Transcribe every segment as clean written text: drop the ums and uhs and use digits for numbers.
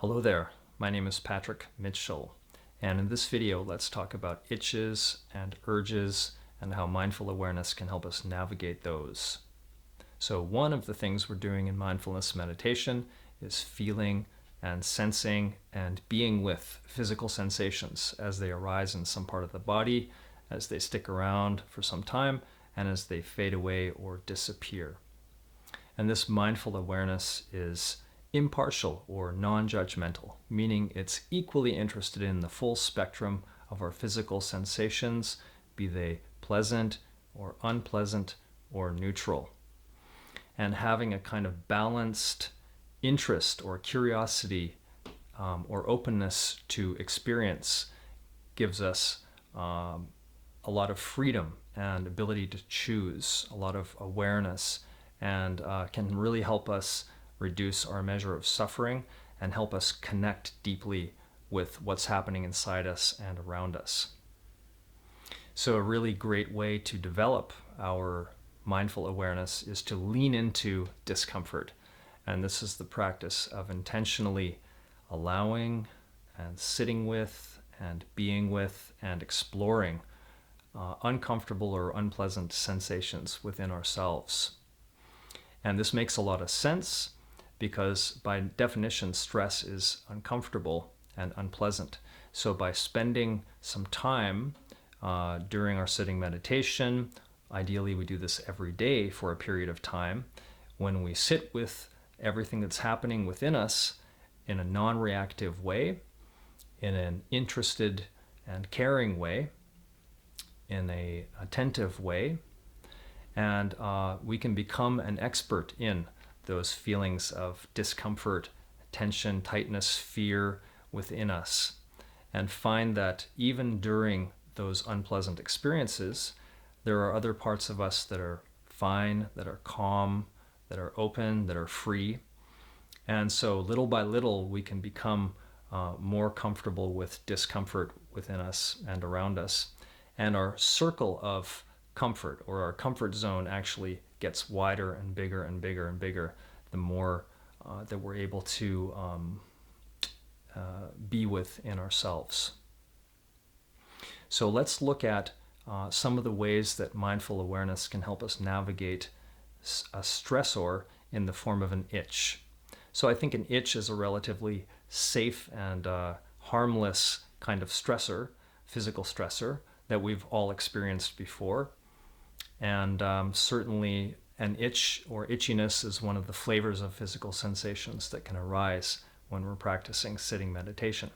Hello there, my name is Patrick Mitchell, and in this video let's talk about itches and urges and how mindful awareness can help us navigate those. So one of the things we're doing in mindfulness meditation is feeling and sensing and being with physical sensations as they arise in some part of the body, as they stick around for some time, and as they fade away or disappear. And this mindful awareness is impartial or non-judgmental, meaning it's equally interested in the full spectrum of our physical sensations, be they pleasant or unpleasant or neutral. And having a kind of balanced interest or curiosity or openness to experience gives us a lot of freedom and ability to choose, a lot of awareness, and can really help us reduce our measure of suffering and help us connect deeply with what's happening inside us and around us. So a really great way to develop our mindful awareness is to lean into discomfort. And this is the practice of intentionally allowing and sitting with and being with and exploring uncomfortable or unpleasant sensations within ourselves. And this makes a lot of sense because by definition, stress is uncomfortable and unpleasant. So by spending some time during our sitting meditation, ideally we do this every day for a period of time, when we sit with everything that's happening within us in a non-reactive way, in an interested and caring way, in an attentive way, and we can become an expert in those feelings of discomfort, tension, tightness, fear within us, and find that even during those unpleasant experiences, there are other parts of us that are fine, that are calm, that are open, that are free. And so little by little, we can become more comfortable with discomfort within us and around us. And our circle of comfort, or our comfort zone, actually gets wider and bigger and bigger and bigger the more that we're able to be within ourselves. So let's look at some of the ways that mindful awareness can help us navigate a stressor in the form of an itch. So I think an itch is a relatively safe and harmless kind of stressor, physical stressor, that we've all experienced before. And certainly an itch or itchiness is one of the flavors of physical sensations that can arise when we're practicing sitting meditation.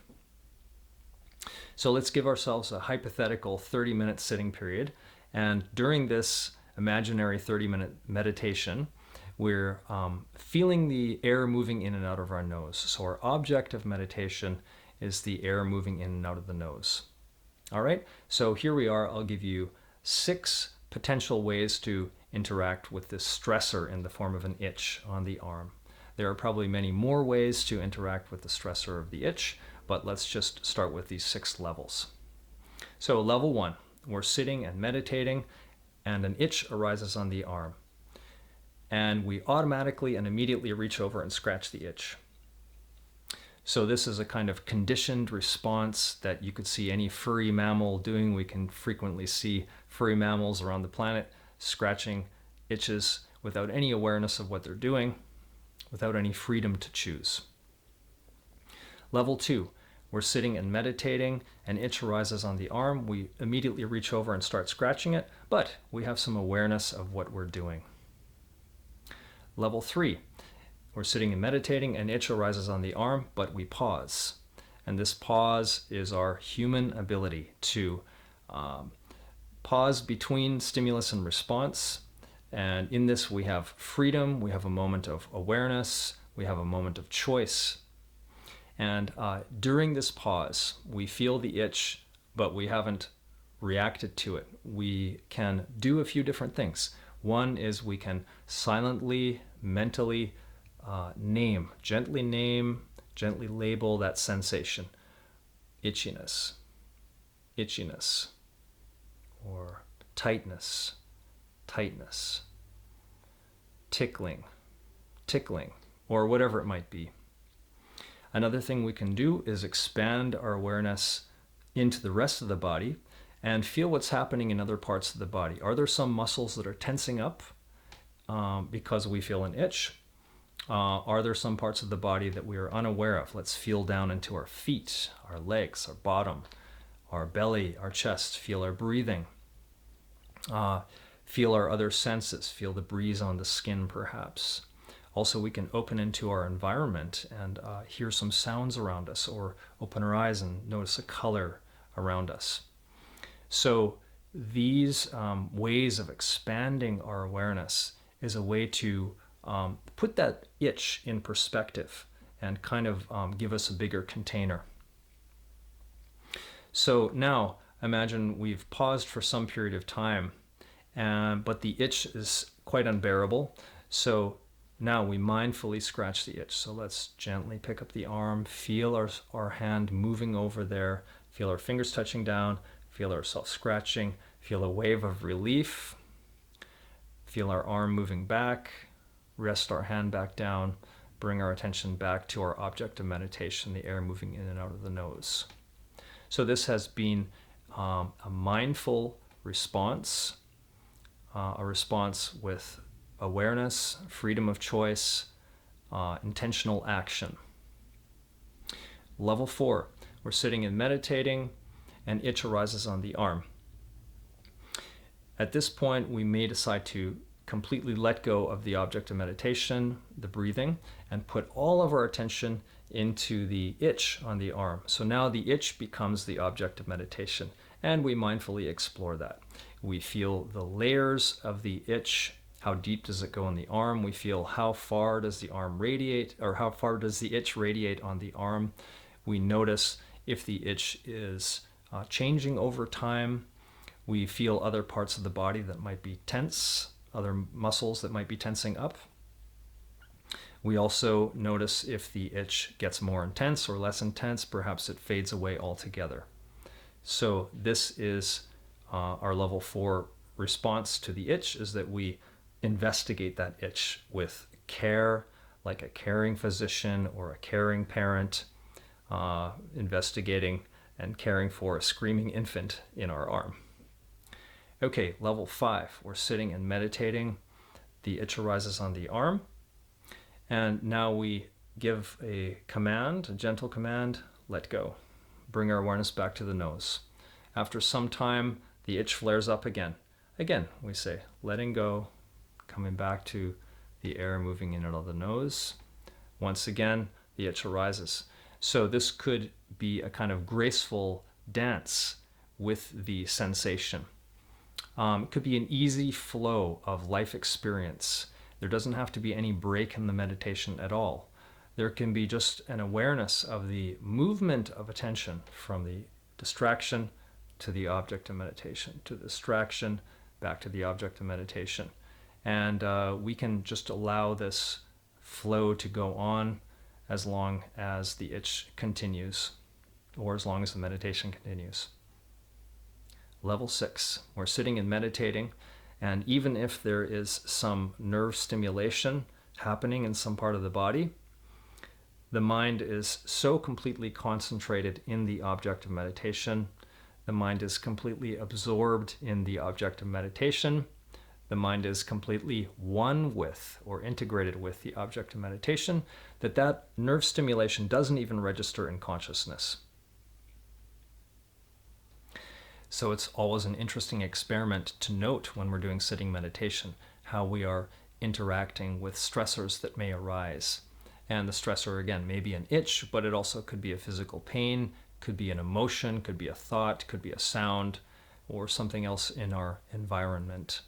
So let's give ourselves a hypothetical 30-minute sitting period. And during this imaginary 30-minute meditation, we're feeling the air moving in and out of our nose. So our object of meditation is the air moving in and out of the nose. All right, so here we are. I'll give you 6 potential ways to interact with this stressor in the form of an itch on the arm. There are probably many more ways to interact with the stressor of the itch, but let's just start with these 6 levels. So level 1, we're sitting and meditating, and an itch arises on the arm. And we automatically and immediately reach over and scratch the itch. So this is a kind of conditioned response that you could see any furry mammal doing. We can frequently see furry mammals around the planet scratching itches without any awareness of what they're doing, without any freedom to choose. Level 2, we're sitting and meditating, an itch arises on the arm. We immediately reach over and start scratching it, but we have some awareness of what we're doing. Level 3, we're sitting and meditating, an itch arises on the arm, but we pause. And this pause is our human ability to pause between stimulus and response. And in this we have freedom, we have a moment of awareness, we have a moment of choice. And during this pause, we feel the itch, but we haven't reacted to it. We can do a few different things. One is we can silently, mentally gently label that sensation. Itchiness, or tightness, tickling, or whatever it might be. Another thing we can do is expand our awareness into the rest of the body and feel what's happening in other parts of the body. Are there some muscles that are tensing up because we feel an itch? Are there some parts of the body that we are unaware of? Let's feel down into our feet, our legs, our bottom, our belly, our chest. Feel our breathing. Feel our other senses. Feel the breeze on the skin, perhaps. Also, we can open into our environment and hear some sounds around us, or open our eyes and notice a color around us. So these ways of expanding our awareness is a way to put that itch in perspective and kind of give us a bigger container. So now imagine we've paused for some period of time, but the itch is quite unbearable. So now we mindfully scratch the itch. So let's gently pick up the arm, feel our hand moving over there, feel our fingers touching down, feel ourselves scratching, feel a wave of relief, feel our arm moving back, rest our hand back down, bring our attention back to our object of meditation, the air moving in and out of the nose. So this has been a mindful response, a response with awareness, freedom of choice, intentional action. Level 4, we're sitting and meditating, and itch arises on the arm. At this point, we may decide to completely let go of the object of meditation, the breathing, and put all of our attention into the itch on the arm. So now the itch becomes the object of meditation, and we mindfully explore that. We feel the layers of the itch. How deep does it go in the arm? We feel how far does the arm radiate, or how far does the itch radiate on the arm? We notice if the itch is changing over time. We feel other parts of the body that might be tense, other muscles that might be tensing up. We also notice if the itch gets more intense or less intense. Perhaps it fades away altogether. So this is our level 4 response to the itch, is that we investigate that itch with care, like a caring physician or a caring parent, investigating and caring for a screaming infant in our arm. Okay, level 5, we're sitting and meditating. The itch arises on the arm. And now we give a command, a gentle command, let go. Bring our awareness back to the nose. After some time, the itch flares up again. Again, we say, letting go, coming back to the air moving in and out of the nose. Once again, the itch arises. So this could be a kind of graceful dance with the sensation. It could be an easy flow of life experience. There doesn't have to be any break in the meditation at all. There can be just an awareness of the movement of attention from the distraction to the object of meditation, to the distraction, back to the object of meditation. And we can just allow this flow to go on as long as the itch continues, or as long as the meditation continues. Level 6, we're sitting and meditating, and even if there is some nerve stimulation happening in some part of the body, the mind is so completely concentrated in the object of meditation, the mind is completely absorbed in the object of meditation, the mind is completely one with or integrated with the object of meditation, that nerve stimulation doesn't even register in consciousness. So it's always an interesting experiment to note when we're doing sitting meditation, how we are interacting with stressors that may arise. And the stressor, again, may be an itch, but it also could be a physical pain, could be an emotion, could be a thought, could be a sound, or something else in our environment.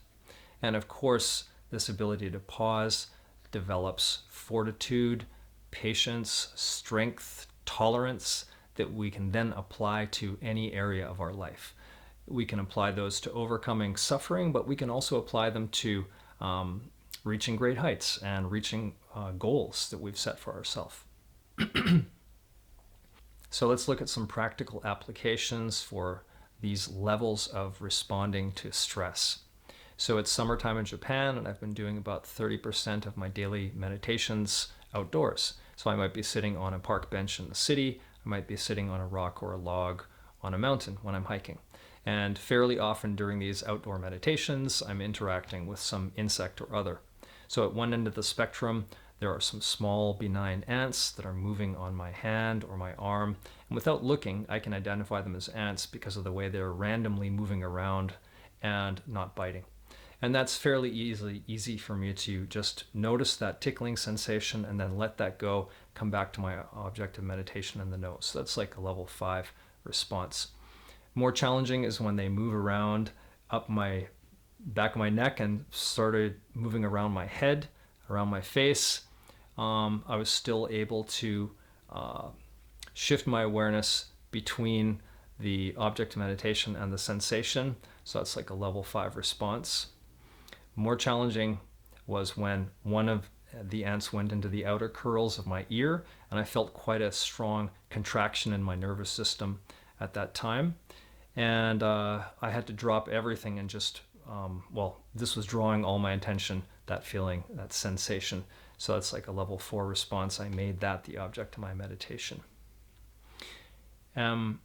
And of course, this ability to pause develops fortitude, patience, strength, tolerance that we can then apply to any area of our life. We can apply those to overcoming suffering, but we can also apply them to reaching great heights and reaching goals that we've set for ourselves. So let's look at some practical applications for these levels of responding to stress. So it's summertime in Japan, and I've been doing about 30% of my daily meditations outdoors. So I might be sitting on a park bench in the city. I might be sitting on a rock or a log on a mountain when I'm hiking. And fairly often during these outdoor meditations, I'm interacting with some insect or other. So at one end of the spectrum, there are some small benign ants that are moving on my hand or my arm. And without looking, I can identify them as ants because of the way they're randomly moving around and not biting. And that's fairly easy for me to just notice that tickling sensation and then let that go, come back to my object of meditation in the nose. So that's like a level 5 response. More challenging is when they move around up my back of my neck and started moving around my head, around my face. I was still able to shift my awareness between the object of meditation and the sensation. So that's like a level 5 response. More challenging was when one of the ants went into the outer curls of my ear, and I felt quite a strong contraction in my nervous system at that time. And I had to drop everything and just, this was drawing all my attention, that feeling, that sensation. So that's like a level 4 response. I made that the object of my meditation. A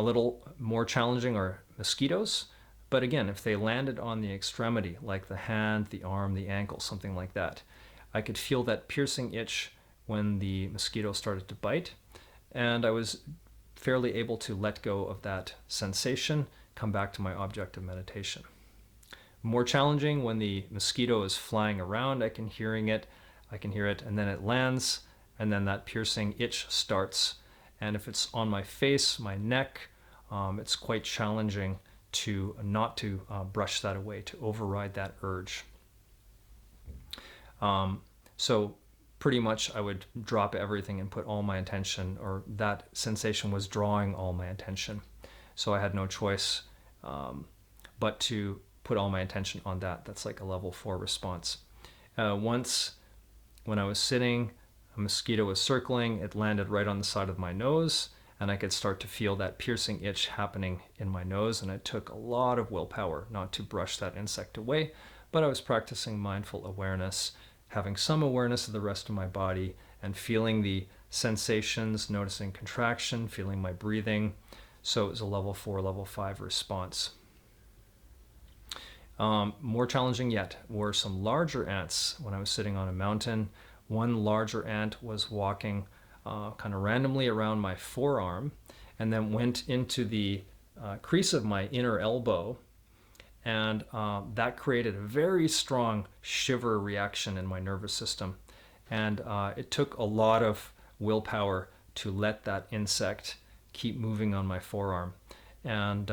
little more challenging are mosquitoes. But again, if they landed on the extremity, like the hand, the arm, the ankle, something like that, I could feel that piercing itch when the mosquito started to bite. And I was fairly able to let go of that sensation, come back to my object of meditation. More challenging when the mosquito is flying around, I can hear it, and then it lands, and then that piercing itch starts. And if it's on my face, my neck, it's quite challenging to not to brush that away, to override that urge. So pretty much I would drop everything and put all my attention, or that sensation was drawing all my attention. So I had no choice but to put all my attention on that. That's like a level 4 response. Once when I was sitting, a mosquito was circling, it landed right on the side of my nose, and I could start to feel that piercing itch happening in my nose, and it took a lot of willpower not to brush that insect away, but I was practicing mindful awareness, having some awareness of the rest of my body, and feeling the sensations, noticing contraction, feeling my breathing. So it was a level 4, level 5 response. More challenging yet were some larger ants when I was sitting on a mountain. One larger ant was walking kind of randomly around my forearm and then went into the crease of my inner elbow, and that created a very strong shiver reaction in my nervous system, and it took a lot of willpower to let that insect keep moving on my forearm. And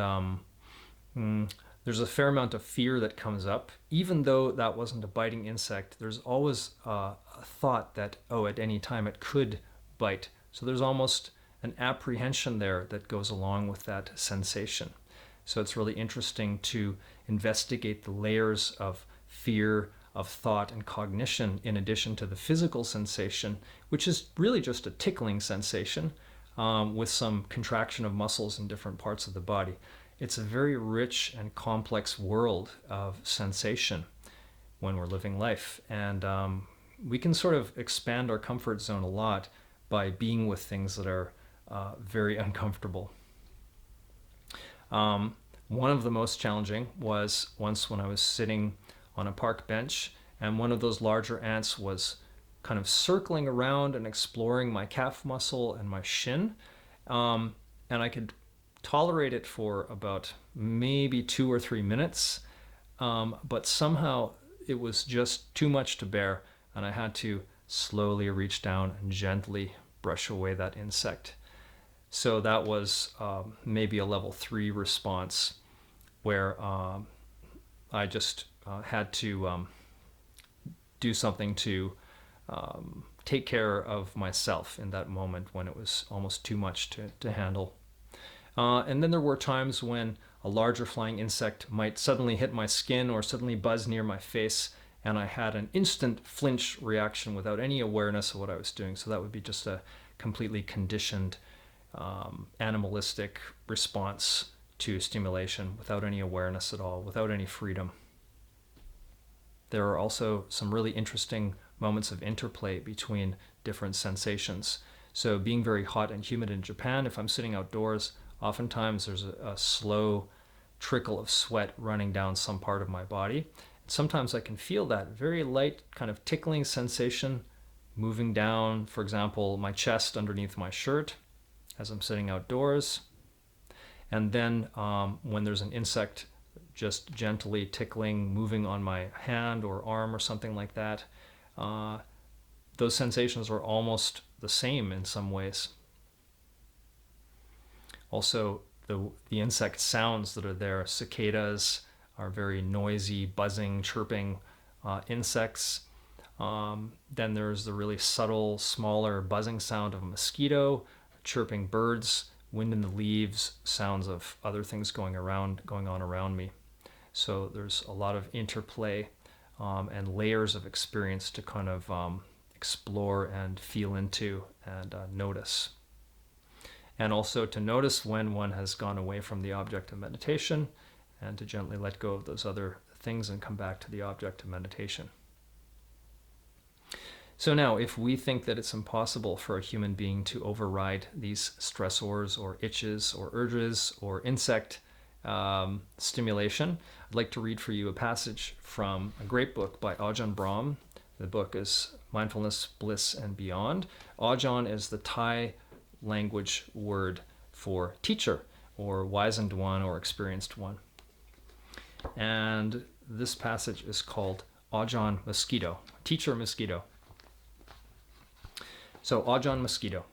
there's a fair amount of fear that comes up. Even though that wasn't a biting insect, there's always a thought that, at any time it could bite. So there's almost an apprehension there that goes along with that sensation. So it's really interesting to investigate the layers of fear, of thought, and cognition in addition to the physical sensation, which is really just a tickling sensation with some contraction of muscles in different parts of the body. It's a very rich and complex world of sensation when we're living life. And we can sort of expand our comfort zone a lot by being with things that are very uncomfortable. One of the most challenging was once when I was sitting on a park bench, and one of those larger ants was kind of circling around and exploring my calf muscle and my shin. And I could tolerate it for about maybe 2 or 3 minutes, but somehow it was just too much to bear, and I had to slowly reach down and gently brush away that insect. So that was maybe a level 3 response, where I just had to do something to take care of myself in that moment when it was almost too much to handle. And then there were times when a larger flying insect might suddenly hit my skin or suddenly buzz near my face, and I had an instant flinch reaction without any awareness of what I was doing. So that would be just a completely conditioned, animalistic response to stimulation without any awareness at all, without any freedom. There are also some really interesting moments of interplay between different sensations. So being very hot and humid in Japan, if I'm sitting outdoors, oftentimes there's a slow trickle of sweat running down some part of my body. Sometimes I can feel that very light kind of tickling sensation moving down, for example, my chest underneath my shirt as I'm sitting outdoors. And then when there's an insect just gently tickling, moving on my hand or arm or something like that, those sensations are almost the same in some ways. Also, the insect sounds that are there, cicadas are very noisy, buzzing, chirping insects. Then there's the really subtle, smaller buzzing sound of a mosquito, chirping birds, wind in the leaves, sounds of other things going on around me. So there's a lot of interplay and layers of experience to kind of explore and feel into and notice. And also to notice when one has gone away from the object of meditation and to gently let go of those other things and come back to the object of meditation. So now, if we think that it's impossible for a human being to override these stressors or itches or urges or insect stimulation, I'd like to read for you a passage from a great book by Ajahn Brahm. The book is Mindfulness, Bliss, and Beyond. Ajahn is the Thai language word for teacher or wizened one or experienced one. And this passage is called Ajahn Mosquito, Teacher Mosquito. So Ajahn Mosquito.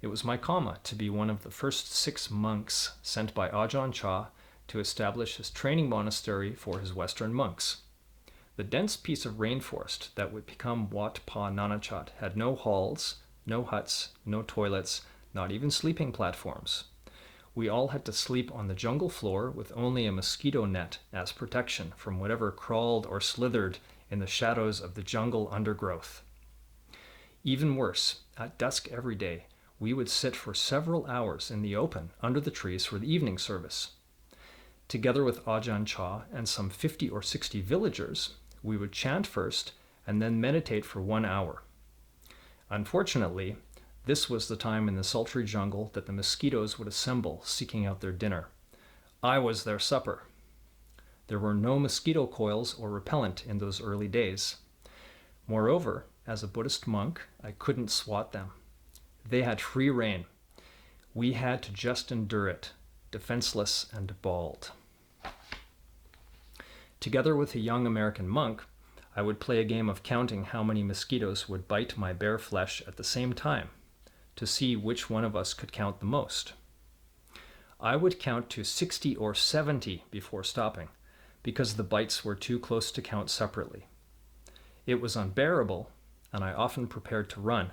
It was my karma to be one of the first 6 monks sent by Ajahn Chah to establish his training monastery for his Western monks. The dense piece of rainforest that would become Wat Pa Nanachat had no halls, no huts, no toilets, not even sleeping platforms. We all had to sleep on the jungle floor with only a mosquito net as protection from whatever crawled or slithered in the shadows of the jungle undergrowth. Even worse, at dusk every day, we would sit for several hours in the open under the trees for the evening service. Together with Ajahn Chah and some 50 or 60 villagers, we would chant first and then meditate for 1 hour. Unfortunately, this was the time in the sultry jungle that the mosquitoes would assemble, seeking out their dinner. I was their supper. There were no mosquito coils or repellent in those early days. Moreover, as a Buddhist monk, I couldn't swat them. They had free rein. We had to just endure it, defenseless and bald. Together with a young American monk, I would play a game of counting how many mosquitoes would bite my bare flesh at the same time, to see which one of us could count the most. I would count to 60 or 70 before stopping, because the bites were too close to count separately. It was unbearable, and I often prepared to run.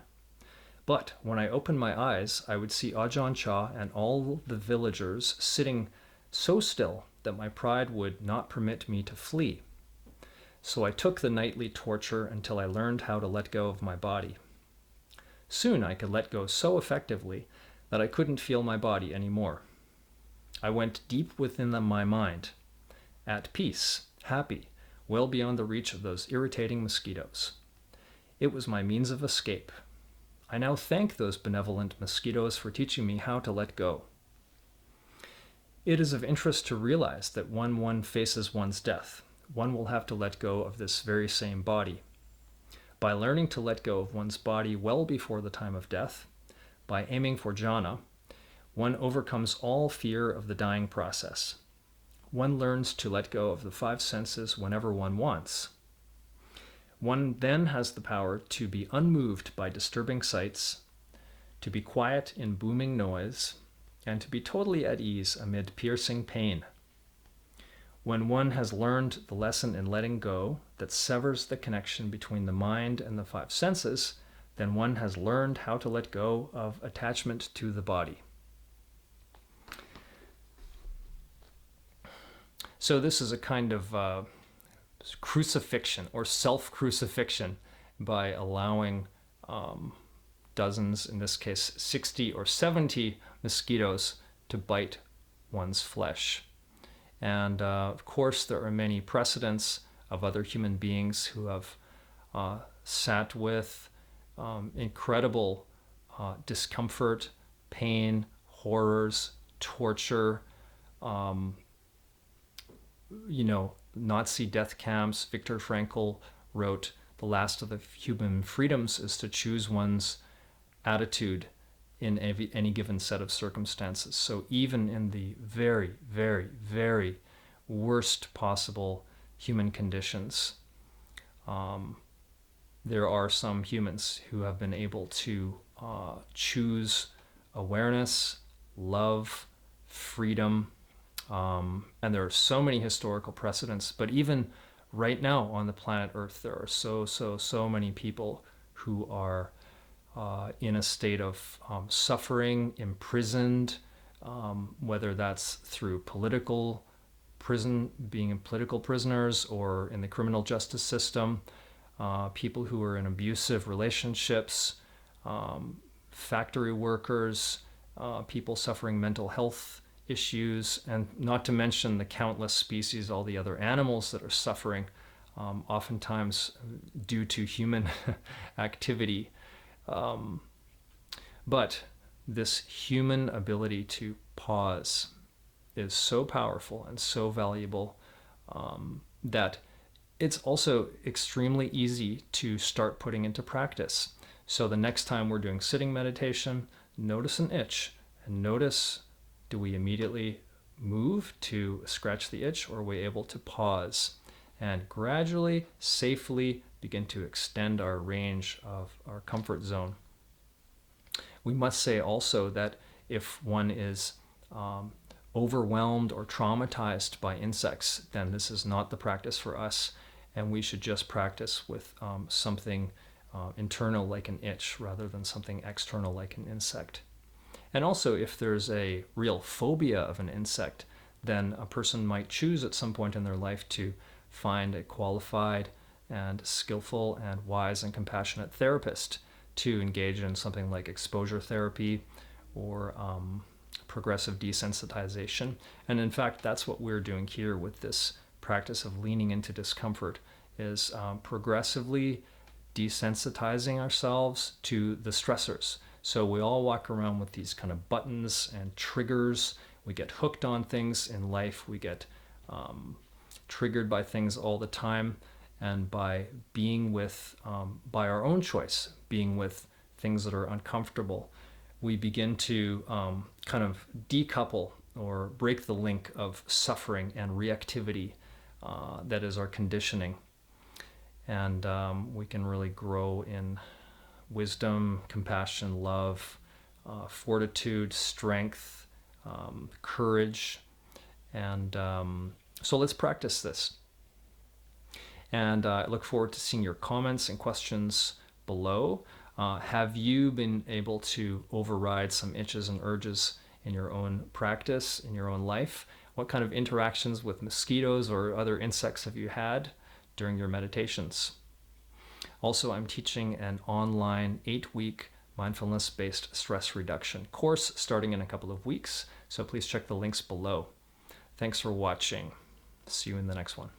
But when I opened my eyes, I would see Ajahn Chah and all the villagers sitting so still that my pride would not permit me to flee. So I took the nightly torture until I learned how to let go of my body. Soon I could let go so effectively that I couldn't feel my body anymore. I went deep within my mind, at peace, happy, well beyond the reach of those irritating mosquitoes. It was my means of escape. I now thank those benevolent mosquitoes for teaching me how to let go. It is of interest to realize that when one faces one's death, one will have to let go of this very same body. By learning to let go of one's body well before the time of death, by aiming for jhana, one overcomes all fear of the dying process. One learns to let go of the 5 senses whenever one wants. One then has the power to be unmoved by disturbing sights, to be quiet in booming noise, and to be totally at ease amid piercing pain. When one has learned the lesson in letting go that severs the connection between the mind and the 5 senses, then one has learned how to let go of attachment to the body. So this is a kind of crucifixion or self-crucifixion by allowing dozens, in this case 60 or 70 mosquitoes to bite one's flesh. And of course there are many precedents of other human beings who have sat with incredible discomfort, pain, horrors, torture, Nazi death camps. Viktor Frankl wrote, "The last of the human freedoms is to choose one's attitude in any given set of circumstances." So even in the very, very, very worst possible human conditions, there are some humans who have been able to choose awareness, love, freedom, and there are so many historical precedents. But even right now on the planet Earth, there are so many people who are in a state of suffering, imprisoned, whether that's through political prison, being in political prisoners, or in the criminal justice system, people who are in abusive relationships, factory workers, people suffering mental health issues, and not to mention the countless species, all the other animals that are suffering, oftentimes due to human activity. But this human ability to pause is so powerful and so valuable that it's also extremely easy to start putting into practice. So the next time we're doing sitting meditation, notice an itch and notice, do we immediately move to scratch the itch, or are we able to pause and gradually, safely begin to extend our range of our comfort zone? We must say also that if one is overwhelmed or traumatized by insects, then this is not the practice for us, and we should just practice with something internal like an itch rather than something external like an insect. And also, if there's a real phobia of an insect, then a person might choose at some point in their life to find a qualified and skillful and wise and compassionate therapist to engage in something like exposure therapy or progressive desensitization. And in fact, that's what we're doing here with this practice of leaning into discomfort, is progressively desensitizing ourselves to the stressors. So we all walk around with these kind of buttons and triggers. We get hooked on things in life. We get triggered by things all the time. And by being with, by our own choice, being with things that are uncomfortable, we begin to kind of decouple or break the link of suffering and reactivity that is our conditioning. And we can really grow in wisdom, compassion, love, fortitude, strength, courage. And so let's practice this. And I look forward to seeing your comments and questions below. Have you been able to override some itches and urges in your own practice, in your own life? What kind of interactions with mosquitoes or other insects have you had during your meditations? Also, I'm teaching an online 8-week mindfulness-based stress reduction course starting in a couple of weeks. So please check the links below. Thanks for watching. See you in the next one.